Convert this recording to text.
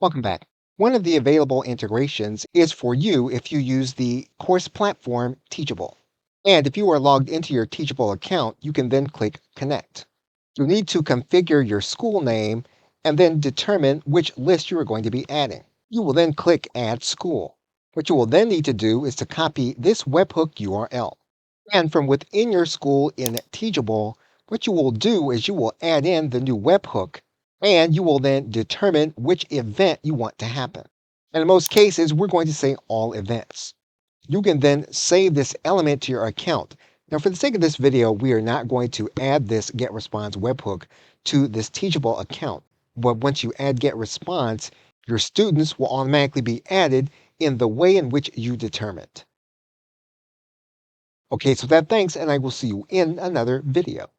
Welcome back. One of the available integrations is for you if you use the course platform Teachable. And if you are logged into your Teachable account, you can then click Connect. You'll need to configure your school name and then determine which list you are going to be adding. You will then click Add School. What you will then need to do is to copy this webhook URL. And from within your school in Teachable, what you will do is you will add in the new webhook and you will then determine which event you want to happen. And in most cases, we're going to say all events. You can then save this element to your account. Now, for the sake of this video, we are not going to add this GetResponse webhook to this Teachable account. But once you add GetResponse, your students will automatically be added in the way in which you determined. Okay, so thanks, and I will see you in another video.